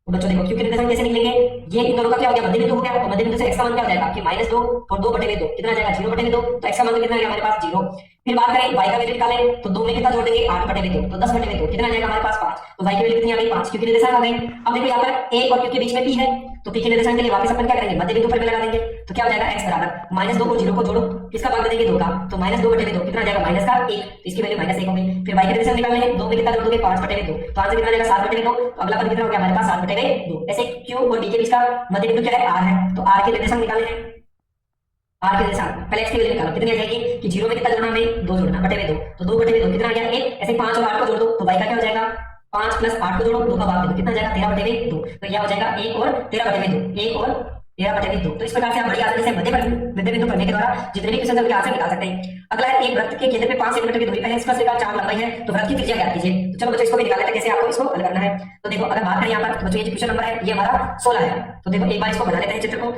तो बच्चों देखो क्यू के निर्देशांक कैसे निकलेंगे, ये इन दोनों का क्या हो गया मध्य बिंदु हो गया। तो मध्य बिंदु से x का मान क्या हो जाएगा कि -2 और 2 बटे 2 कितना आ जाएगा 0 बटे 2। तो x का मान कितना आ गया हमारे पास 0। फिर बात करें y का वैल्यू निकालें तो 2 में कितना जोड़ देंगे 8 बटे 2 तो 10 बटे 2 कितना आ जाएगा हमारे पास 5। तो y की वैल्यू कितनी आ गई 5 क्योंकि निर्देशांक आ गए। अब देखो यहाँ पर a और q के बीच में p है तो p के निर्देशांक के लिए वापस अपन क्या करेंगे मध्य बिंदु पर भी लगा देंगे। तो क्या हो जाएगा x बराबर -2 और 0 को जोड़ो किसका भाग दे देंगे 2 का। तो -2 बटे 2 कितना आ जाएगा -1 तो इसकी वैल्यू -1 हो गई। फिर y के निर्देशांक निकालने हैं 2 में कितना जोड़ दोगे 5 बटे 2 तो आंसर कितना आ जाएगा 7 बटे 2। तो अगला पद कितना हो गया हमारे पास 7 बटे 2। ऐसे q और d के बीच का मध्य बिंदु क्या है r है तो r के निर्देशांक निकालने हैं। r के निर्देशांक पहले x की वैल्यू निकालो कितनी आ जाएगी कि 0 में कितना जोड़ना हमें 2 जोड़ना बटे 2 तो 2 बटे 2 कितना आ गया 1। ऐसे 5 और 8 को जोड़ दो तो y का क्या हो जाएगा 5 प्लस 8 को जोड़ो 2 का भाग दे दो कितना आ जाएगा 13 बटे 2। तो यह हो जाएगा 1 और 13 बटे 2 1 और 13/2। तो इस प्रकार से आप बड़ी आसानी से मध्य बिंदु करने के द्वारा जितने भी क्वेश्चन उनके आंसर निकाल सकते हैं। अगला है एक वृत्त के केंद्र पे 5 सेंटीमीटर की दूरी पर है, इसका रेखा 4 लंबाई है, तो वृत्त की त्रिज्या ज्ञात कीजिए। तो चलो बच्चों इसको भी निकाल लेते हैं कैसे आपको इसको हल करना है। तो देखो अगर बात करें यहाँ पर, तो बच्चों ये जो क्वेश्चन नंबर है ये हमारा 16 है। तो देखो एक बार इसको बना लेते हैं चित्र को।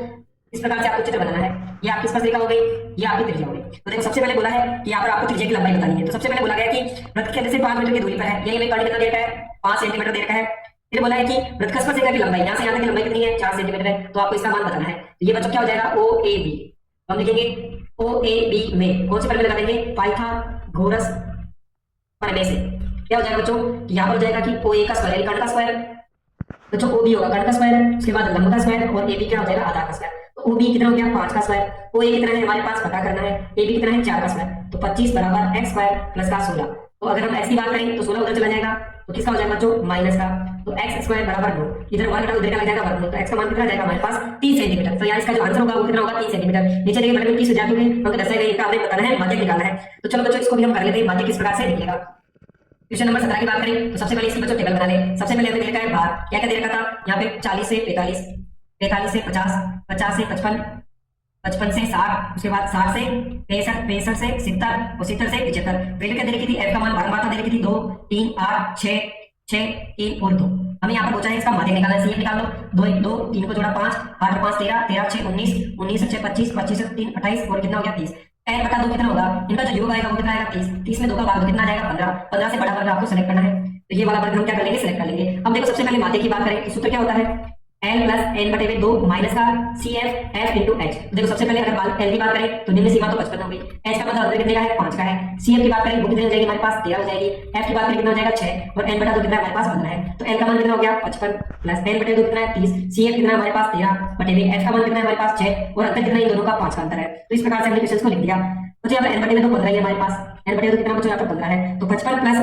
इस प्रकार से आपको चित्र बनाना है। ये आपकी स्पर्शरेखा हो गई, ये आपकी त्रिज्या हो गई। तो देखो सबसे पहले बोला है कि यहाँ पर आपको त्रिज्या की लंबाई बतानी है। तो सबसे पहले बोला गया कि वृत्त के केंद्र से 5 मीटर की दूरी पर है, यानी हमें पॉइंट कितना दे रखा है, 5 सेंटीमीटर दे रखा है। फिर बोला है कि वृत्त का स्पर्शरेखा की लंबाई यहाँ से यहाँ तक की लंबाई कितनी है, 4 सेंटीमीटर है, तो आपको इसका मान बताना है। तो ये बच्चों क्या हो जाएगा, ओ ए बी। हम लिखेंगे ओ ए बी में कौन सी फॉर्मूला लगा देंगे, पाइथागोरस प्रमेय से। क्या हो जाएगा बच्चों कि यहाँ पर हो जाएगा कि ओ ए का स्क्वायर यानी कर्ण का स्क्वायर, बच्चों ओ बी होगा कर्ण का स्क्वायर, उसके बाद लंब का स्क्वायर और ए बी क्या हो जाएगा, आधार का स्क्वायर। तो ओ बी कितना हो गया, 5 का स्क्वायर, ओ ए कितना है हमारे पास पता करना है, ए बी कितना है 4 का स्क्वायर, तो 25 बराबर x स्क्वायर प्लस का 16। तो अगर हम x की बात करें तो 16 उधर चला जाएगा, तो किसका हो जाएगा बच्चों, माइनस का। तो x स्क्वायर बराबर 2, इधर 1 घटा उधर का लग जाएगा वर्गमूल, तो x का मान कितना आ जाएगा हमारे पास 3 सेंटीमीटर। तो यहाँ इसका जो आंसर होगा वो कितना होगा, 3 सेंटीमीटर। नीचे देखिए बटन में 30 विद्यार्थियों ने हमको दर्शाया गया, इनका हमें बताना है, माध्य निकालना है। तो चलो बच्चों इसको भी हम कर लेते हैं, माध्य किस प्रकार से निकलेगा। क्वेश्चन नंबर 17 की बात करें तो सबसे पहले इसकी बच्चों टेबल बना ले। सबसे पहले हमें लिखा है भार, क्या क्या दे रखा था यहाँ पे, 40 से 45, 45 से 50, 50 से 55, 55 से 60, उसके बाद 60 से 65, 65 से 70 और 70 से 75। वैल्यू क्या दे रखी थी, f का मान बारंबारता दे रखी थी 2, 3, 8, 6, 6, 3 और 2। हमें यहाँ पर पूछा है इसका माध्य निकालना है, निकाल लो। 2 1 2 3 को जोड़ा 5, 8 5 13, 13 6 19, 19 6 25, 25 3 28 और कितना हो गया 30। n बटा 2 कितना होगा, इनका जो योग आएगा वो कितना आएगा 30, 30 में 2 का भाग दो कितना आएगा 15, 15 से बड़ा वर्ग आपको सेलेक्ट करना है। तो ये वाला वर्ग हम क्या कर लेंगे, सेलेक्ट कर लेंगे। अब देखो सबसे पहले माध्य की बात करें तो सूत्र क्या होता है, L प्लस n बटे 2 माइनस का CF F इंटू H। देखो सबसे पहले अगर L की बात करें तो निम्न सीमा तो 55 हो गई, H का मतलब कितने का है, 5 का है। CF की बात करें वो कितनी हो जाएगी हमारे पास, 13 हो जाएगी। F की बात करें कितना हो जाएगा 6 और n बटा 2 कितना हमारे पास 15 है। तो L का मान कितना हो गया 55 प्लस n बटे 2 कितना है 30, CF कितना हमारे पास 13 बटे 2, F का मान कितना है हमारे पास 6 और अंतर कितना है, इन दोनों का 5 का अंतर है। तो इस प्रकार से हमने क्वेश्चन को लिख दिया। तो यहाँ पर n बटे 2 15 है हमारे पास, n बटे 2 कितना बच्चों यहाँ पर 15 है। तो 55 प्लस,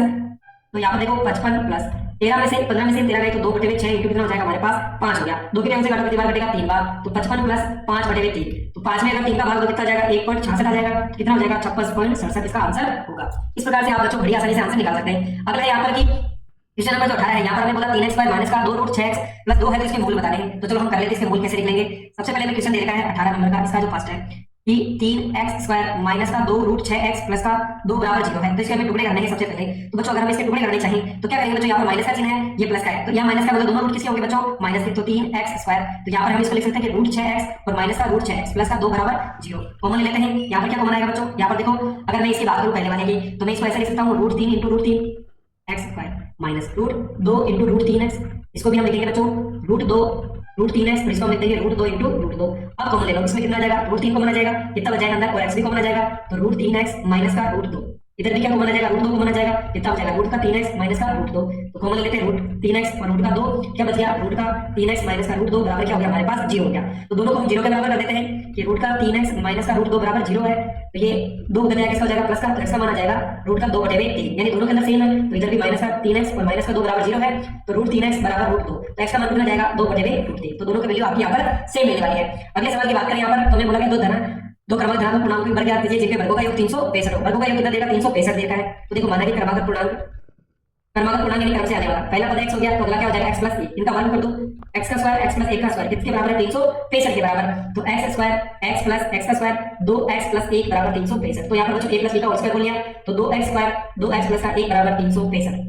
तो यहाँ पर देखो 55 प्लस 13 में से 15 में से 13 गए तो 2 बटे 6 इंटू कितना हो जाएगा हमारे पास 5 हो गया। 2 के से काटो, बार कटेगा 3 बार, तो 55 प्लस 5 बटे 3, तो 5 में अगर 3 का भाग दो कितना जाएगा 1.66 आ जाएगा, कितना हो जाएगा 56.67 इसका आंसर होगा। इस प्रकार से आप बच्चों बड़ी आसानी से आंसर निकाल सकते हैं। अगला यहाँ पर की क्वेश्चन नंबर जो 18 है, यहाँ पर हमने बोला 3x स्क्वायर माइनस का 2 रूट 6x प्लस 2 है, तो इसके मूल बताने हैं। तो चलो हम कर लेते हैं इसके मूल कैसे निकलेंगे। सबसे पहले हमें क्वेश्चन दे रखा है 18 नंबर का, इसका जो फर्स्ट है कि 3x स्क्वायर माइनस का 2 रूट 6x प्लस का 2 बराबर 0 है। तो इसके हमें टुकड़े करने हैं सबसे पहले। तो बच्चों अगर हम इसके टुकड़े करने चाहिए तो क्या करेंगे बच्चों, यहाँ पर माइनस का चिन्ह है, ये प्लस का है, तो यहाँ माइनस का मतलब दोनों रूट किसके होंगे बच्चों, माइनस के। तो 3x स्क्वायर, तो यहाँ पर हम इसको लिख सकते हैं कि रूट 6x और माइनस का रूट 6x प्लस का 2 बराबर 0 कॉमन लेते हैं। यहाँ पर क्या कॉमन आएगा बच्चों, यहाँ पर देखो अगर मैं इसकी बात करूँ पहले वाले की, तो मैं इसको ऐसे लिख सकता हूँ root 3 into root 3 x square minus root 2 into root 3x, इसको भी हम लिखेंगे बच्चों रूट 2 रूट 3x, फिर इसको हम लिख देंगे रूट 2 इंटू रूट 2। अब कॉमन ले लो, इसमें कितना आ जाएगा, रूट 3 कॉमन आ जाएगा, कितना बच जाएगा अंदर, और x भी कॉमन आ जाएगा, तो रूट 3x माइनस का रूट 2, इधर भी क्या कॉमन आ जाएगा, रूट 2 कॉमन आ जाएगा, कितना बच जाएगा रूट का 3x माइनस का रूट 2। तो कॉमन ले लेते हैं रूट 3x और रूट का 2, क्या बच गया रूट का 3x माइनस का रूट 2 बराबर क्या हो गया हमारे पास 0 हो गया। तो दोनों को हम 0 के बराबर कर देते हैं कि रूट का 3x माइनस का रूट 2 बराबर 0 है, तो ये 2 उधर जाएगा, इसका हो जाएगा प्लस का, तो x का मान आ जाएगा रूट का 2 बटे 3, यानी दोनों के अंदर सेम है, तो इधर भी माइनस का 3x और माइनस का 2 बराबर 0 है, तो रूट 3x बराबर रूट 2, तो x का मान कितना जाएगा 2 बटे 3। तो दोनों की वैल्यू आपकी यहाँ पर सेम मिलने वाली है। अगले सवाल की बात करें यहाँ पर, तो मैं बोला कि दो क्रमांक धनात्मक पूर्णांक की वर्ग ज्ञात कीजिए जिनके वर्गों का योग 365 हो। वर्गों का योग कितना देगा, 365 देता है। तो देखो माना कि क्रमांक पूर्णांक यानी क्रम से आने वाला, पहला पद x हो गया, तो अगला क्या हो जाएगा x प्लस 1, इनका वर्ग कर दो, x का स्क्वायर x प्लस 1 का स्क्वायर किसके बराबर है 365 के बराबर, तो x square x plus x का स्क्वायर 2x प्लस 1 बराबर 365। तो यहाँ पर बच्चों a प्लस b का होल स्क्वायर बोल लिया, तो 2x स्क्वायर 2x प्लस का 1 बराबर 365।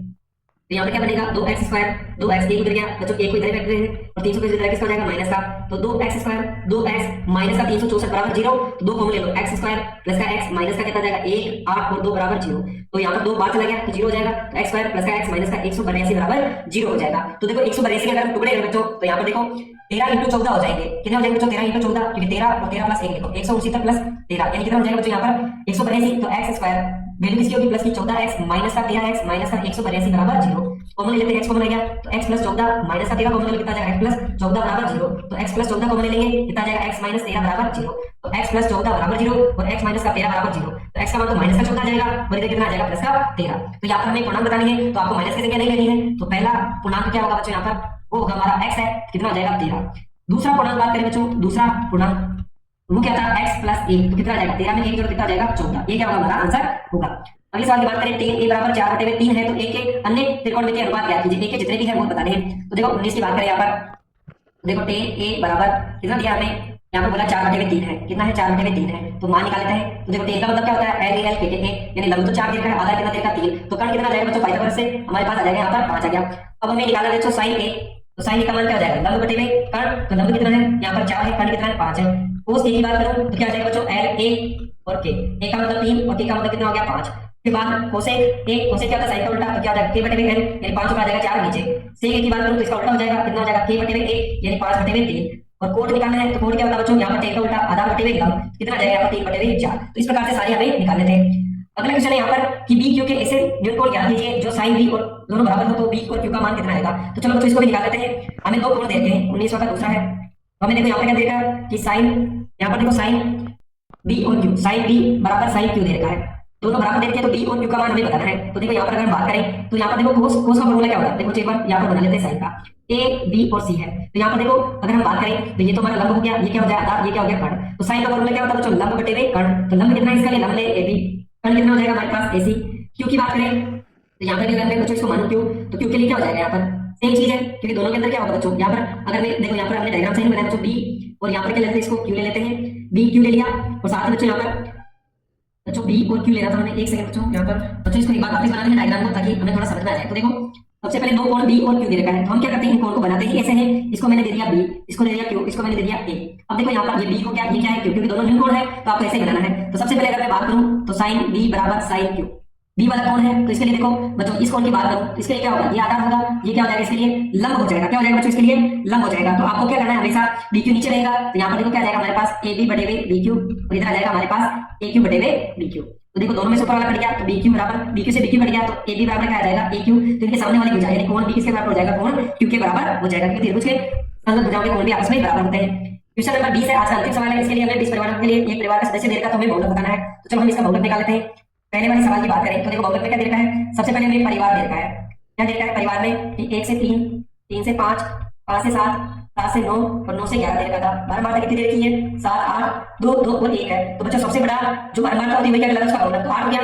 तो यहाँ पे क्या बनेगा 2x स्क्वायर 2x 1 उधर गया बच्चों, 1 को इधर रख रहे हैं और 365 इधर किसका हो जाएगा माइनस का, तो 2x स्क्वायर 2x माइनस का 364 बराबर 0, तो 2 कॉमन ले लो, x स्क्वायर प्लस का x माइनस का कितना जाएगा 1 8 और 2 बराबर 0, तो यहाँ पर 2 बाहर चला गया तो 0 हो जाएगा, तो x स्क्वायर प्लस का x माइनस का 182 बराबर 0 हो जाएगा। तो देखो 182 के अगर हम टुकड़े करें बच्चों, तो यहाँ पर देखो 13 इंटू 14 हो जाएंगे, कितने हो जाएंगे बच्चों 13 इंटू 14, क्योंकि 13 और 13 प्लस 1 देखो 169 प्लस 13 यानी कितना हो जाएगा बच्चों यहाँ पर 182, तो x स्क्वायर वैल्यू किसकी होगी प्लस की 14x माइनस का 13x माइनस का 182 बराबर 0, कॉमन ले लेते हैं, x कॉमन आ गया, तो x प्लस 14 माइनस का 13 कॉमन ले कितना जाएगा x प्लस 14 बराबर 0, तो x प्लस 14 कॉमन ले लेंगे कितना जाएगा x माइनस 13 बराबर 0, तो x प्लस 14 बराबर 0 और x माइनस का 13 बराबर 0, तो x का मान तो माइनस का 14 आ जाएगा और इधर कितना आ जाएगा प्लस का 13। तो यहाँ पर हमें पूर्णांक बतानी है, तो आपको माइनस की जगह नहीं लेनी है, तो पहला पूर्णांक क्या होगा बच्चों यहाँ पर, वो होगा हमारा x है, कितना हो जाएगा 13। दूसरा पूर्णांक बात करें बच्चों, दूसरा पूर्णांक वो क्या था x प्लस 1, तो कितना आ जाएगा 13 में 1 जोड़ कितना आ जाएगा 14, ये क्या होगा हमारा आंसर होगा। अगले सवाल की बात करें 3 a बराबर 4 बटे 3 है, तो a के अन्य त्रिकोणमितीय अनुपात ज्ञात कीजिए, a के जितने भी है वो बताने हैं। तो देखो 19 की बात करें यहाँ पर, तो देखो टेन ए बराबर कितना दिया हमें, यहाँ पर बोला 4/3 है, कितना है 4/3 है, तो मान निकाल लेते हैं। तो देखो टेन का मतलब क्या होता है, एल एल के यानी लंब तो 4 दे रखा है, आधा कितना दे रखा 3, तो कर्ण कितना आ जाएगा बच्चों पाइथागोरस से हमारे पास आ जाएगा यहाँ पर 5 आ गया। अब हमें निकालना है बच्चों साइन ए, तो साइन ए का मान क्या हो जाएगा, लंब बटे में कर्ण, तो लंब कितना है यहाँ पर 4 है, कर्ण कितना है 5 है। कोस ए की बात करूं तो क्या आ जाएगा बच्चों, एल ए और के, ए का मतलब 3 और के का मतलब कितना हो गया 5। फिर बाद कोसेक ए, कोसेक क्या होता है साइन का उल्टा, तो क्या आ जाएगा k/एल यानी 5 ऊपर आ जाएगा 4 नीचे। सेक ए की बात करूं तो इसका उल्टा हो जाएगा, कितना हो जाएगा k/a यानी 5/3। और कोट निकालना है तो कोट क्या होता है बच्चों, यहाँ पर टेन का उल्टा आधा बटे में लंब, कितना आ जाएगा यहाँ पर 3/4। तो इस प्रकार से सारे हमें निकाल लेते हैं। अगला क्वेश्चन है यहाँ पर कि बी क्यू के ऐसे यूनिट कोण ज्ञात कीजिए जो साइन बी और दोनों बराबर हो, तो बी और क्यू का मान कितना आएगा। तो चलो बच्चों इसको भी निकाल लेते हैं। हमें दो कोण देते हैं, 19वां का दूसरा है, तो हमें देखो यहाँ पर क्या दे रखा है कि साइन, यहाँ पर देखो साइन बी और क्यू, साइन बी बराबर साइन क्यू दे रखा है, दोनों बराबर दे रखे हैं, तो बी और क्यू का मान हमें बताना है। तो देखो यहाँ पर अगर हम बात करें तो यहाँ पर देखो कोस का फॉर्मूला क्या होता है, देखो एक बार यहाँ पर बना लेते हैं साइन का, ए बी और सी है, तो यहाँ पर देखो अगर हम बात करें तो ये तो हमारा लंब हो गया, ये क्या हो जाएगा, ये क्या हो गया कर्ण। तो साइन का फॉर्मूला क्या होता है बच्चों, लंब बटे में कर्ण, तो लंब कितना है इसका, लंब ले ए बी, कर्ण कितना हो जाएगा हमारे पास ए सी। क्यू की बात करें तो यहाँ पर भी अगर बच्चों इसको मानो क्यू, तो क्यू के लिए क्या हो जाएगा यहाँ पर सेम चीज है, क्योंकि दोनों के अंदर क्या होगा बच्चों, यहाँ पर अगर मैं देखो यहाँ पर हमने डायग्राम सही बनाया बच्चों, बी और यहाँ पर क्या लेते हैं, इसको क्यू ले लेते हैं, बी क्यू ले लिया, और साथ में बच्चों यहाँ पर बच्चों बी और क्यू लेना था हमें। एक सेकंड बच्चों, यहाँ पर बच्चों इसको एक बार वापस बनाते हैं डायग्राम को, ताकि हमें थोड़ा समझ में आ जाए। तो देखो सबसे पहले दो कोण बी और क्यू दे रखा है, तो हम क्या करते हैं, इन कोण को बनाते ही ऐसे हैं, इसको मैंने दे दिया बी, इसको दे दिया क्यू, इसको मैंने दे दिया ए। अब देखो यहाँ पर ये बी को क्या, ये क्या है क्यू, क्योंकि दोनों न्यू कोण है, तो आपको ऐसे ही बनाना है। तो सबसे पहले अगर मैं बात करूं तो साइन बी बराबर साइन क्यू, बी वाला कोण है, तो इसके लिए देखो बच्चों इस कोण की बात करूं तो इसके लिए क्या होगा, ये आधार होगा, ये क्या हो जाएगा इसके लिए लंब हो जाएगा, क्या हो जाएगा बच्चों इसके लिए लंब हो जाएगा। तो आपको क्या करना है, हमेशा बी क्यू नीचे रहेगा, तो यहाँ पर देखो क्या जाएगा हमारे पास ए बी बटे में बी क्यू, और इधर आ जाएगा हमारे पास ए क्यू बटे में बी क्यू। तो देखो दोनों में से ऊपर वाला कट गया, तो बी क्यू बराबर बी क्यू से बी क्यू कट गया, तो ए बी बराबर क्या आ जाएगा ए क्यू, तो इनके सामने वाली भुजा यानी कोण बी किसके बराबर हो जाएगा, कोण क्यू के बराबर हो जाएगा, क्योंकि त्रिभुज के संलग्न भुजाओं के कोण भी आपस में बराबर होते हैं। क्वेश्चन नंबर 20 है आज का अंतिम सवाल है, इसके लिए हमें 20 परिवारों के लिए एक परिवार का सदस्य दे रखा, तो हमें बहुलक बताना है। तो चलो हम इसका बहुलक निकाल लेते हैं। पहले वाले सवाल की बात करें तो देखो बहुलक में क्या दे रखा है, सबसे पहले हमें परिवार दे रखा है, क्या दे रखा है परिवार में कि 1 से 3, 3 से 5, 5 से 7, 7 से 9 और 9 से 11 दे रखा था। बारंबारता कितनी दे रखी है, 7, 8, 2, 2 और 1 है। तो बच्चों सबसे बड़ा जो बारंबारता होती है क्या कहलाता है, उसका बहुलक, तो 8 हो गया।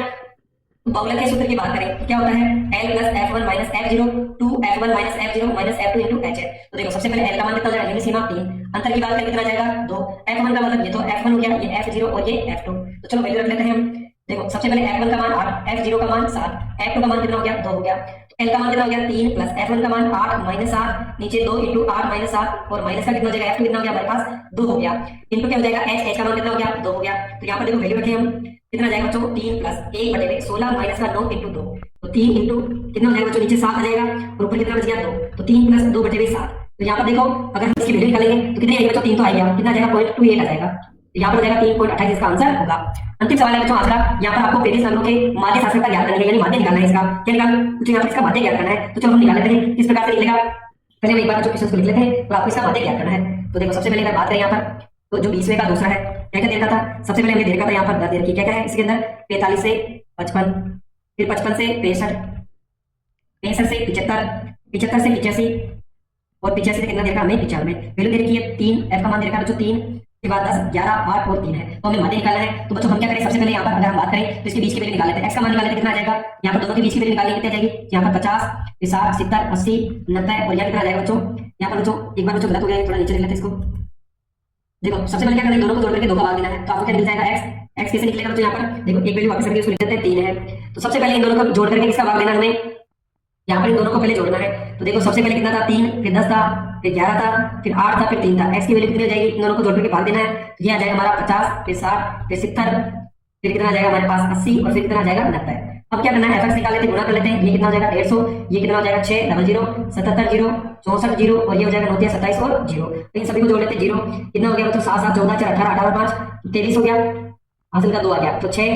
तो बहुलक के सूत्र की बात करें तो क्या होता है, L + F1 - F0 2F1 - F0 - F2 × H है। तो देखो सबसे पहले L का मान कितना हो जाएगा, सीमा 3, अंतर की बात करें कितना जाएगा 2, F1 का मतलब ये तो F1 हो गया, ये F0 और ये F2। तो चलो वैल्यू रख लेते हैं हम। देखो सबसे पहले F1 का मान 8, F0 का मान 7, F2 का मान कितना हो गया 2 हो गया। तो L का मान कितना हो गया 3 + F1 का मान 8 - 7 नीचे 2 × 8 - 7 और माइनस का कितना हो जाएगा F2 कितना हो गया हमारे पास 2 हो गया। इनटू क्या हो जाएगा H का मान कितना हो गया 2 हो गया। तो यहाँ पर देखो वैल्यू रखें हम, कितना जाएगा बच्चों 3 + 1 बटे 16 माइनस का 9 × 2, तो 3 इंटू कितना हो जाएगा बच्चों, नीचे 7 आ जाएगा और ऊपर कितना बच गया 2, तो 3 + 2 बटे 7। तो यहाँ पर देखो अगर हम इसकी वैल्यू निकालेंगे तो कितनी आएगी बच्चों, 3 तो आ गया, कितना जाएगा 0.28 आ जाएगा, तो यहाँ पर हो जाएगा 3.28 इसका आंसर होगा। अंतिम सवाल है बच्चों आज का, यहाँ पर आपको 35 नंबरों के माध्य शास्त्र ज्ञात करना है, यानी माध्य निकालना है इसका, क्या निकाल कुछ यहाँ पर इसका माध्य ज्ञात करना है। तो चलो हम निकाल लेते हैं, किस प्रकार से निकलेगा, पहले हम एक बार जो क्वेश्चन को लिख लेते हैं और आपको इसका माध्य ज्ञात करना है। तो देखो सबसे पहले अगर बात करें यहाँ पर तो जो 20वें का दूसरा है क्या क्या देखा था, सबसे पहले हमने देखा था यहाँ पर 10 दे रखी, क्या क्या है इसके अंदर 45 से 55, फिर 55 से 65, 65 से 75, 75 से 85 और 85 से कितना दे रखा हमें 95। वैल्यू दे रखी है 3, F का मान दे रखा है बच्चों 3 के बाद 10, 11, 8 और 3 है, तो हमें माध्य निकालना है। तो बच्चों हम क्या करें, सबसे पहले यहाँ पर अगर हम बात करें तो इसके बीच की वैल्यू निकाल लेते हैं। X का मान निकालने कितना आ जाएगा, यहाँ पर दोनों के बीच की वैल्यू निकालने कितनी आ जाएगी, यहाँ पर 50, फिर 60, 70, 80, 90 और यहाँ कितना आ जाएगा बच्चों, यहाँ पर बच्चों एक बार बच्चों गलत हो गया, थोड़ा नीचे लिख लेते हैं इसको। देखो सबसे पहले क्या करना है, दोनों को जोड़ करके 2 का भाग देना है, तो आपको क्या मिल जाएगा x कैसे निकलेगा बच्चों, यहाँ पर देखो एक वैल्यू वापस करके उसको लिख देते हैं 3 है। तो सबसे पहले इन दोनों को जोड़ करके किसका भाग देना है हमें, यहाँ पर इन दोनों को पहले जोड़ना है। तो देखो सबसे पहले कितना था 3, फिर 10 था, फिर 11 था, फिर 8 था, फिर 3 था, x की वैल्यू कितनी हो जाएगी, इन दोनों को जोड़ करके भाग देना है। तो ये आ जाएगा हमारा 50, फिर 60, फिर 70, फिर कितना आ जाएगा हमारे पास 80 और फिर कितना आ जाएगा 90। अब क्या करना है, fx निकाल लेते हैं, गुणा कर लेते हैं, ये कितना हो जाएगा 150, ये कितना हो जाएगा 6 0 0 77 0 64 0 और ये हो जाएगा 29 27 और 0। तो इन सभी को जोड़ लेते हैं, 0 कितना हो गया बच्चों 7 7 14 4 18 18 और 5 23 हो गया, हासिल का 2 आ गया, तो 6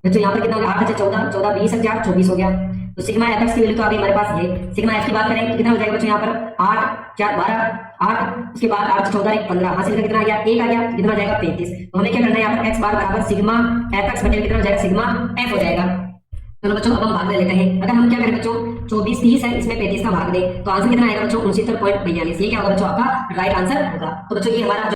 बच्चों यहाँ पर कितना हो गया 8 14 14 20 4 24 हो गया। तो सिग्मा fx की वैल्यू तो आ गई हमारे पास ये। सिग्मा f की बात करें तो कितना हो जाएगा बच्चों, यहाँ पर 8 4 12 8, उसके बाद 8 14 1 15, हासिल का कितना आ गया 1 आ गया, कितना हो जाएगा 35। तो हमें क्या करना है, यहाँ पर x बार बराबर सिग्मा fx बटे कितना हो जाएगा सिग्मा f हो जाएगा। चलो बच्चों अब हम भाग दे लेते हैं, अगर हम क्या करें बच्चों 24 30 है, इसमें 35 का भाग दे तो आंसर कितना आएगा बच्चों 69.42, ये क्या होगा बच्चों आपका राइट आंसर होगा। तो बच्चों ये हमारा